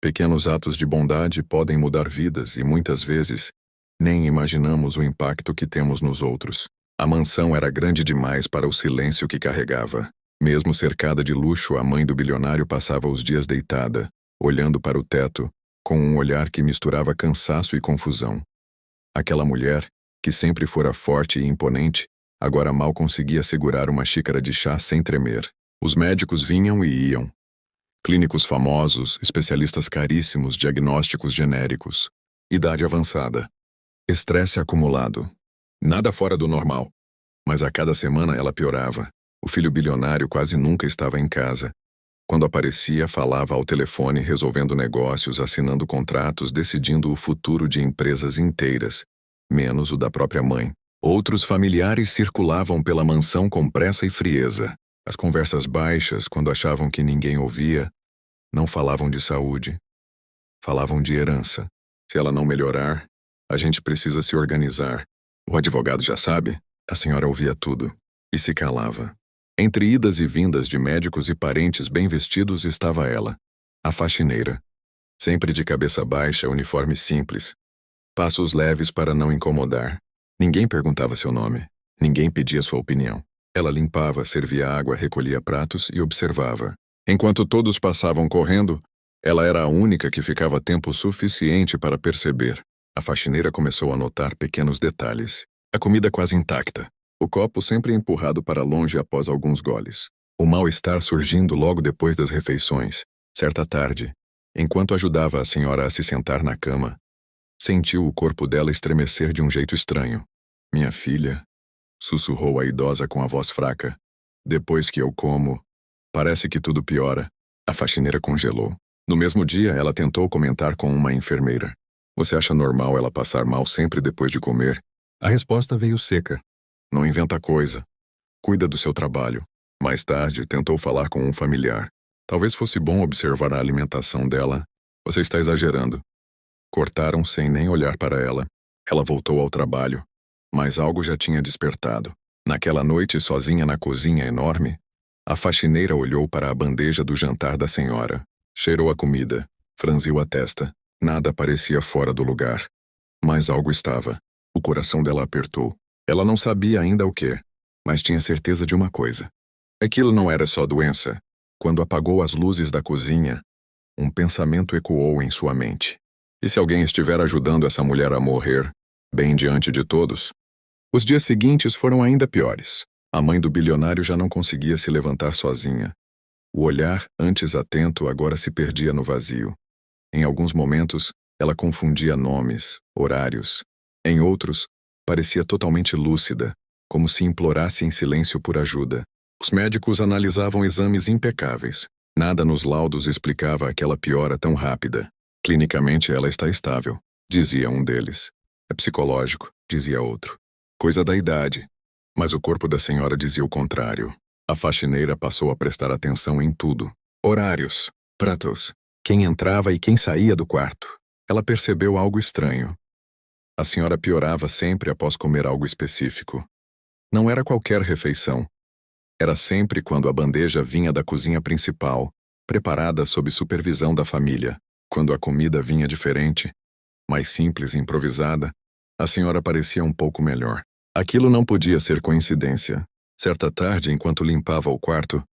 Pequenos atos de bondade podem mudar vidas e, muitas vezes, nem imaginamos o impacto que temos nos outros. A mansão era grande demais para o silêncio que carregava. Mesmo cercada de luxo, a mãe do bilionário passava os dias deitada, olhando para o teto, com um olhar que misturava cansaço e confusão. Aquela mulher, que sempre fora forte e imponente, agora mal conseguia segurar uma xícara de chá sem tremer. Os médicos vinham e iam. Clínicos famosos, especialistas caríssimos, diagnósticos genéricos. Idade avançada. Estresse acumulado. Nada fora do normal. Mas a cada semana ela piorava. O filho bilionário quase nunca estava em casa. Quando aparecia, falava ao telefone, resolvendo negócios, assinando contratos, decidindo o futuro de empresas inteiras, menos o da própria mãe. Outros familiares circulavam pela mansão com pressa e frieza. As conversas baixas, quando achavam que ninguém ouvia, não falavam de saúde. Falavam de herança. Se ela não melhorar, a gente precisa se organizar. O advogado já sabe? A senhora ouvia tudo e se calava. Entre idas e vindas de médicos e parentes bem vestidos estava ela, a faxineira. Sempre de cabeça baixa, uniforme simples. Passos leves para não incomodar. Ninguém perguntava seu nome. Ninguém pedia sua opinião. Ela limpava, servia água, recolhia pratos e observava. Enquanto todos passavam correndo, ela era a única que ficava tempo suficiente para perceber. A faxineira começou a notar pequenos detalhes. A comida quase intacta. O copo sempre empurrado para longe após alguns goles. O mal-estar surgindo logo depois das refeições. Certa tarde, enquanto ajudava a senhora a se sentar na cama, sentiu o corpo dela estremecer de um jeito estranho. Minha filha, sussurrou a idosa com a voz fraca. Depois que eu como, parece que tudo piora. A faxineira congelou. No mesmo dia, ela tentou comentar com uma enfermeira. Você acha normal ela passar mal sempre depois de comer? A resposta veio seca. Não inventa coisa. Cuida do seu trabalho. Mais tarde, tentou falar com um familiar. Talvez fosse bom observar a alimentação dela. Você está exagerando. Cortaram sem nem olhar para ela. Ela voltou ao trabalho. Mas algo já tinha despertado. Naquela noite, sozinha na cozinha enorme, a faxineira olhou para a bandeja do jantar da senhora. Cheirou a comida. Franziu a testa. Nada parecia fora do lugar. Mas algo estava. O coração dela apertou. Ela não sabia ainda o que, mas tinha certeza de uma coisa. Aquilo não era só doença. Quando apagou as luzes da cozinha, um pensamento ecoou em sua mente. E se alguém estiver ajudando essa mulher a morrer, bem diante de todos? Os dias seguintes foram ainda piores. A mãe do bilionário já não conseguia se levantar sozinha. O olhar, antes atento, agora se perdia no vazio. Em alguns momentos, ela confundia nomes, horários. Em outros, parecia totalmente lúcida, como se implorasse em silêncio por ajuda. Os médicos analisavam exames impecáveis. Nada nos laudos explicava aquela piora tão rápida. Clinicamente ela está estável, dizia um deles. É psicológico, dizia outro. Coisa da idade. Mas o corpo da senhora dizia o contrário. A faxineira passou a prestar atenção em tudo. Horários, pratos, quem entrava e quem saía do quarto. Ela percebeu algo estranho. A senhora piorava sempre após comer algo específico. Não era qualquer refeição. Era sempre quando a bandeja vinha da cozinha principal, preparada sob supervisão da família. Quando a comida vinha diferente, mais simples e improvisada, a senhora parecia um pouco melhor. Aquilo não podia ser coincidência. Certa tarde, enquanto limpava o quarto,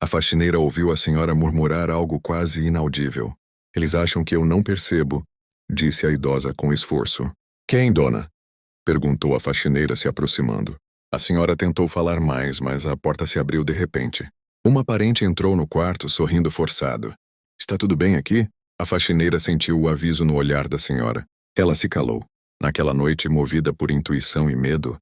a faxineira ouviu a senhora murmurar algo quase inaudível. Eles acham que eu não percebo, disse a idosa com esforço. Quem, dona? Perguntou a faxineira se aproximando. A senhora tentou falar mais, mas a porta se abriu de repente. Uma parente entrou no quarto, sorrindo forçado. Está tudo bem aqui? A faxineira sentiu o aviso no olhar da senhora. Ela se calou. Naquela noite, movida por intuição e medo,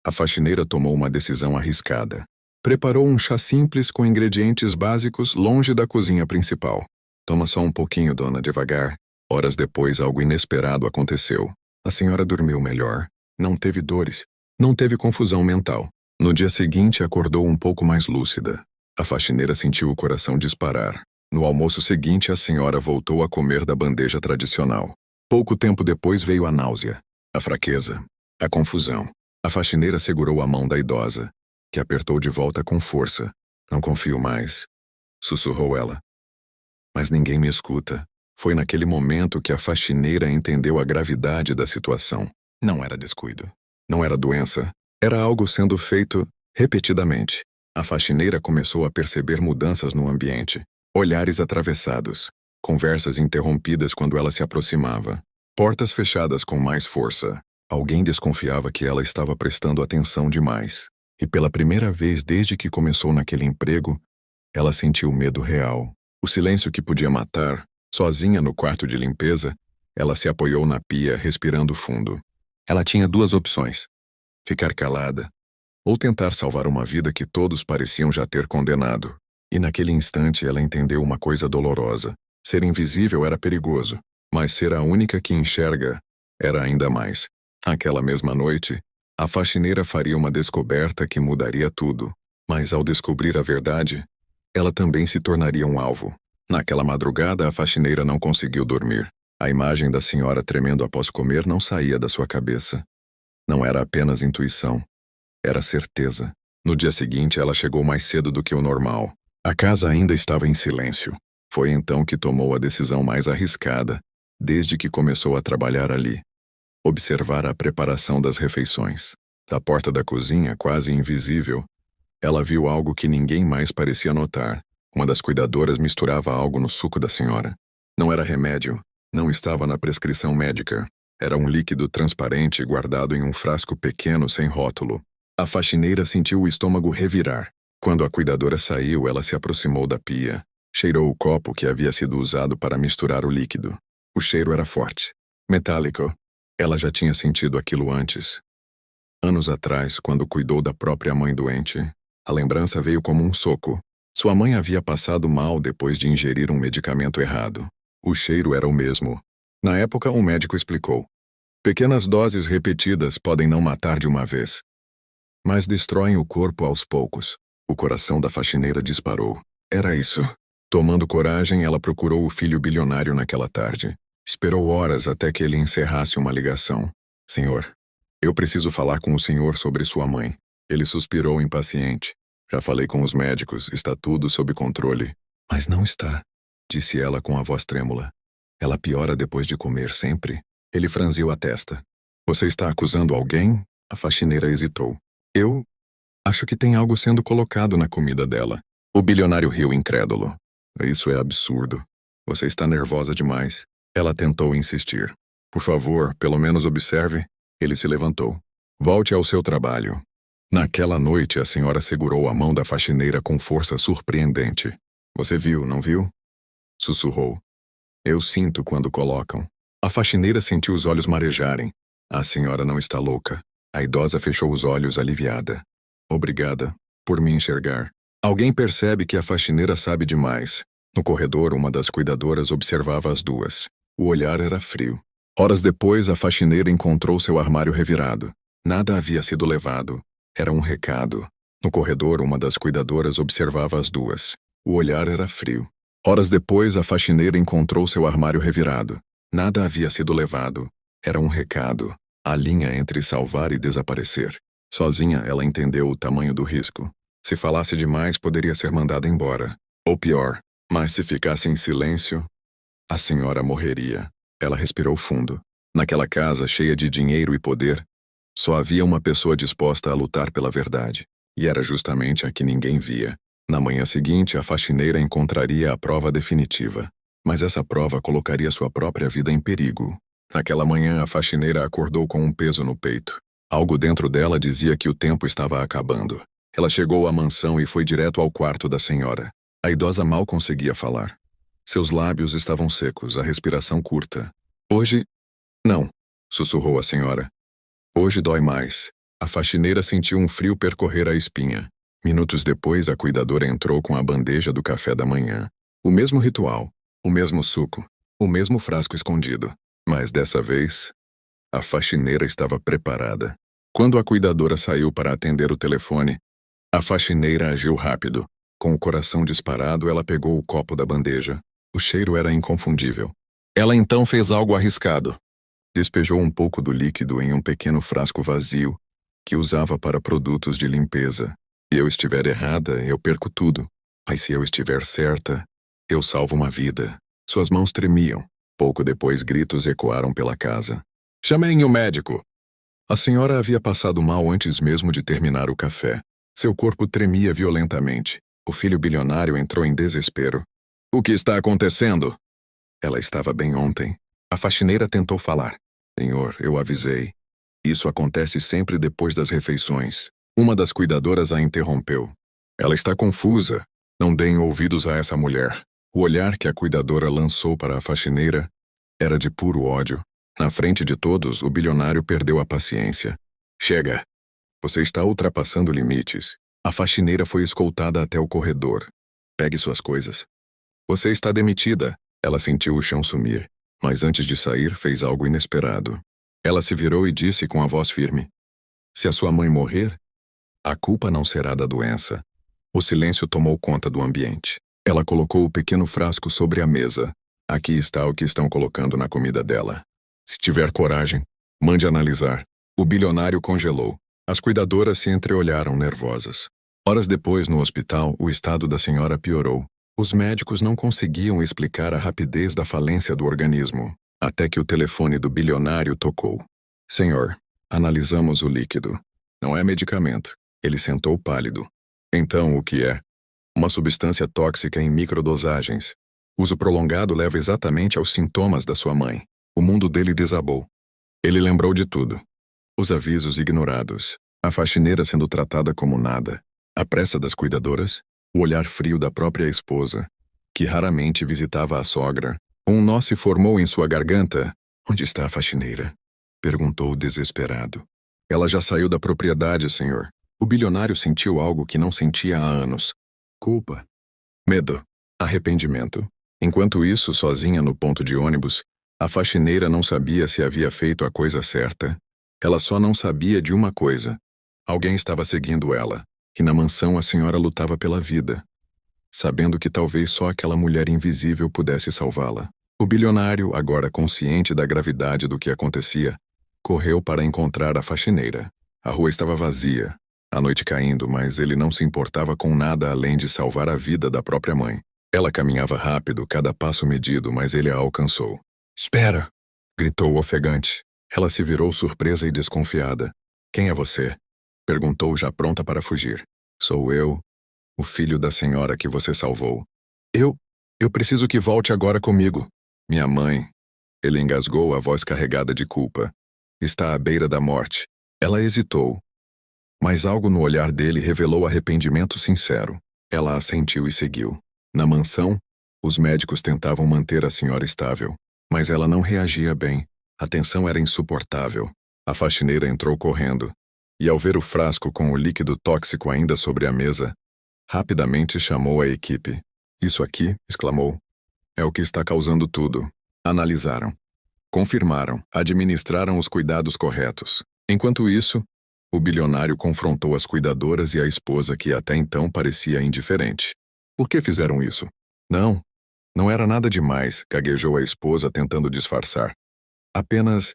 a faxineira tomou uma decisão arriscada. Preparou um chá simples com ingredientes básicos longe da cozinha principal. Toma só um pouquinho, dona, devagar. Horas depois, algo inesperado aconteceu. A senhora dormiu melhor. Não teve dores. Não teve confusão mental. No dia seguinte, acordou um pouco mais lúcida. A faxineira sentiu o coração disparar. No almoço seguinte, a senhora voltou a comer da bandeja tradicional. Pouco tempo depois veio a náusea, a fraqueza, a confusão. A faxineira segurou a mão da idosa, que apertou de volta com força. Não confio mais, sussurrou ela. Mas ninguém me escuta. Foi naquele momento que a faxineira entendeu a gravidade da situação. Não era descuido. Não era doença. Era algo sendo feito repetidamente. A faxineira começou a perceber mudanças no ambiente. Olhares atravessados. Conversas interrompidas quando ela se aproximava. Portas fechadas com mais força. Alguém desconfiava que ela estava prestando atenção demais. E pela primeira vez desde que começou naquele emprego, ela sentiu medo real. O silêncio que podia matar. Sozinha no quarto de limpeza, ela se apoiou na pia, respirando fundo. Ela tinha duas opções: ficar calada ou tentar salvar uma vida que todos pareciam já ter condenado. E naquele instante ela entendeu uma coisa dolorosa. Ser invisível era perigoso, mas ser a única que enxerga era ainda mais. Aquela mesma noite, a faxineira faria uma descoberta que mudaria tudo. Mas ao descobrir a verdade, ela também se tornaria um alvo. Naquela madrugada, a faxineira não conseguiu dormir. A imagem da senhora tremendo após comer não saía da sua cabeça. Não era apenas intuição. Era certeza. No dia seguinte, ela chegou mais cedo do que o normal. A casa ainda estava em silêncio. Foi então que tomou a decisão mais arriscada, desde que começou a trabalhar ali. Observar a preparação das refeições. Da porta da cozinha, quase invisível, ela viu algo que ninguém mais parecia notar. Uma das cuidadoras misturava algo no suco da senhora. Não era remédio, não estava na prescrição médica. Era um líquido transparente guardado em um frasco pequeno sem rótulo. A faxineira sentiu o estômago revirar. Quando a cuidadora saiu, ela se aproximou da pia. Cheirou o copo que havia sido usado para misturar o líquido. O cheiro era forte, metálico. Ela já tinha sentido aquilo antes. Anos atrás, quando cuidou da própria mãe doente, a lembrança veio como um soco. Sua mãe havia passado mal depois de ingerir um medicamento errado. O cheiro era o mesmo. Na época, um médico explicou: pequenas doses repetidas podem não matar de uma vez, mas destroem o corpo aos poucos. O coração da faxineira disparou. Era isso. Tomando coragem, ela procurou o filho bilionário naquela tarde. Esperou horas até que ele encerrasse uma ligação. Senhor, eu preciso falar com o senhor sobre sua mãe. Ele suspirou impaciente. Já falei com os médicos, está tudo sob controle. Mas não está, disse ela com a voz trêmula. Ela piora depois de comer sempre. Ele franziu a testa. Você está acusando alguém? A faxineira hesitou. Eu acho que tem algo sendo colocado na comida dela. O bilionário riu incrédulo. Isso é absurdo. Você está nervosa demais. Ela tentou insistir. Por favor, pelo menos observe. Ele se levantou. Volte ao seu trabalho. Naquela noite, a senhora segurou a mão da faxineira com força surpreendente. Você viu, não viu? Sussurrou. Eu sinto quando colocam. A faxineira sentiu os olhos marejarem. A senhora não está louca. A idosa fechou os olhos aliviada. Obrigada por me enxergar. Alguém percebe que a faxineira sabe demais. No corredor, uma das cuidadoras observava as duas. O olhar era frio. Horas depois, a faxineira encontrou seu armário revirado. Nada havia sido levado. Era um recado. No corredor, uma das cuidadoras observava as duas. O olhar era frio. Horas depois, a faxineira encontrou seu armário revirado. Nada havia sido levado. Era um recado. A linha entre salvar e desaparecer. Sozinha, ela entendeu o tamanho do risco. Se falasse demais, poderia ser mandada embora. Ou pior, mas se ficasse em silêncio, a senhora morreria. Ela respirou fundo. Naquela casa, cheia de dinheiro e poder, só havia uma pessoa disposta a lutar pela verdade. E era justamente a que ninguém via. Na manhã seguinte, a faxineira encontraria a prova definitiva. Mas essa prova colocaria sua própria vida em perigo. Naquela manhã, a faxineira acordou com um peso no peito. Algo dentro dela dizia que o tempo estava acabando. Ela chegou à mansão e foi direto ao quarto da senhora. A idosa mal conseguia falar. Seus lábios estavam secos, a respiração curta. Hoje... Não, sussurrou a senhora. Hoje dói mais. A faxineira sentiu um frio percorrer a espinha. Minutos depois, a cuidadora entrou com a bandeja do café da manhã. O mesmo ritual, o mesmo suco, o mesmo frasco escondido. Mas dessa vez, a faxineira estava preparada. Quando a cuidadora saiu para atender o telefone, a faxineira agiu rápido. Com o coração disparado, ela pegou o copo da bandeja. O cheiro era inconfundível. Ela então fez algo arriscado. Despejou um pouco do líquido em um pequeno frasco vazio, que usava para produtos de limpeza. Se eu estiver errada, eu perco tudo. Mas se eu estiver certa, eu salvo uma vida. Suas mãos tremiam. Pouco depois, gritos ecoaram pela casa. Chamem o médico! A senhora havia passado mal antes mesmo de terminar o café. Seu corpo tremia violentamente. O filho bilionário entrou em desespero. O que está acontecendo? Ela estava bem ontem. A faxineira tentou falar. Senhor, eu avisei. Isso acontece sempre depois das refeições. Uma das cuidadoras a interrompeu. Ela está confusa. Não deem ouvidos a essa mulher. O olhar que a cuidadora lançou para a faxineira era de puro ódio. Na frente de todos, o bilionário perdeu a paciência. Chega! Você está ultrapassando limites. A faxineira foi escoltada até o corredor. Pegue suas coisas. Você está demitida. Ela sentiu o chão sumir, mas antes de sair fez algo inesperado. Ela se virou e disse com a voz firme: Se a sua mãe morrer, a culpa não será da doença. O silêncio tomou conta do ambiente. Ela colocou o pequeno frasco sobre a mesa. Aqui está o que estão colocando na comida dela. Se tiver coragem, mande analisar. O bilionário congelou. As cuidadoras se entreolharam nervosas. Horas depois, no hospital, o estado da senhora piorou. Os médicos não conseguiam explicar a rapidez da falência do organismo, até que o telefone do bilionário tocou. Senhor, analisamos o líquido. Não é medicamento. Ele sentou pálido. Então, o que é? Uma substância tóxica em microdosagens. Uso prolongado leva exatamente aos sintomas da sua mãe. O mundo dele desabou. Ele lembrou de tudo. Os avisos ignorados, a faxineira sendo tratada como nada, a pressa das cuidadoras, o olhar frio da própria esposa, que raramente visitava a sogra. Um nó se formou em sua garganta. Onde está a faxineira? Perguntou desesperado. Ela já saiu da propriedade, senhor. O bilionário sentiu algo que não sentia há anos. Culpa. Medo. Arrependimento. Enquanto isso, sozinha no ponto de ônibus, a faxineira não sabia se havia feito a coisa certa. Ela só não sabia de uma coisa. Alguém estava seguindo ela, e na mansão a senhora lutava pela vida, sabendo que talvez só aquela mulher invisível pudesse salvá-la. O bilionário, agora consciente da gravidade do que acontecia, correu para encontrar a faxineira. A rua estava vazia, a noite caindo, mas ele não se importava com nada além de salvar a vida da própria mãe. Ela caminhava rápido, cada passo medido, mas ele a alcançou. Espera! Gritou ofegante. Ela se virou surpresa e desconfiada. Quem é você? Perguntou, já pronta para fugir. Sou eu, o filho da senhora que você salvou. Eu preciso que volte agora comigo. Minha mãe. Ele engasgou, a voz carregada de culpa. Está à beira da morte. Ela hesitou. Mas algo no olhar dele revelou arrependimento sincero. Ela assentiu e seguiu. Na mansão, os médicos tentavam manter a senhora estável, mas ela não reagia bem. A tensão era insuportável. A faxineira entrou correndo, e ao ver o frasco com o líquido tóxico ainda sobre a mesa, rapidamente chamou a equipe. Isso aqui, exclamou, é o que está causando tudo. Analisaram. Confirmaram, administraram os cuidados corretos. Enquanto isso, o bilionário confrontou as cuidadoras e a esposa que até então parecia indiferente. Por que fizeram isso? Não era nada demais, gaguejou a esposa tentando disfarçar. Apenas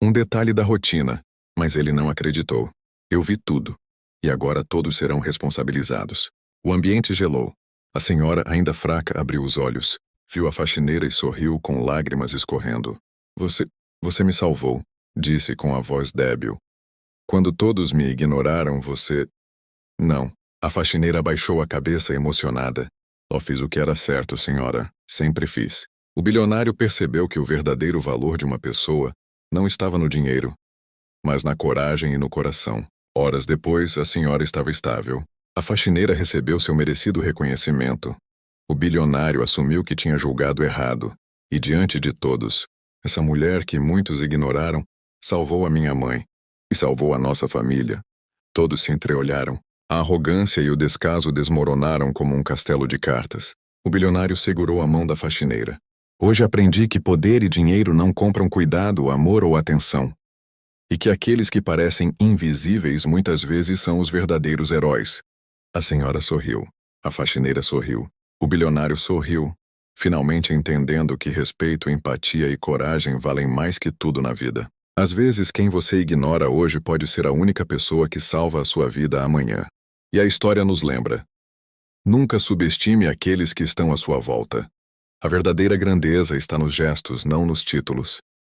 um detalhe da rotina, mas ele não acreditou. Eu vi tudo, e agora todos serão responsabilizados. O ambiente gelou. A senhora, ainda fraca, abriu os olhos, viu a faxineira e sorriu com lágrimas escorrendo. Você me salvou, disse com a voz débil. Quando todos me ignoraram, você... Não. A faxineira abaixou a cabeça emocionada. Só fiz o que era certo, senhora. Sempre fiz. O bilionário percebeu que o verdadeiro valor de uma pessoa não estava no dinheiro, mas na coragem e no coração. Horas depois, a senhora estava estável. A faxineira recebeu seu merecido reconhecimento. O bilionário assumiu que tinha julgado errado, e diante de todos, essa mulher que muitos ignoraram, salvou a minha mãe, e salvou a nossa família. Todos se entreolharam. A arrogância e o descaso desmoronaram como um castelo de cartas. O bilionário segurou a mão da faxineira. Hoje aprendi que poder e dinheiro não compram cuidado, amor ou atenção. E que aqueles que parecem invisíveis muitas vezes são os verdadeiros heróis. A senhora sorriu. A faxineira sorriu. O bilionário sorriu, finalmente entendendo que respeito, empatia e coragem valem mais que tudo na vida. Às vezes, quem você ignora hoje pode ser a única pessoa que salva a sua vida amanhã. E a história nos lembra. Nunca subestime aqueles que estão à sua volta. A verdadeira grandeza está nos gestos, não nos títulos.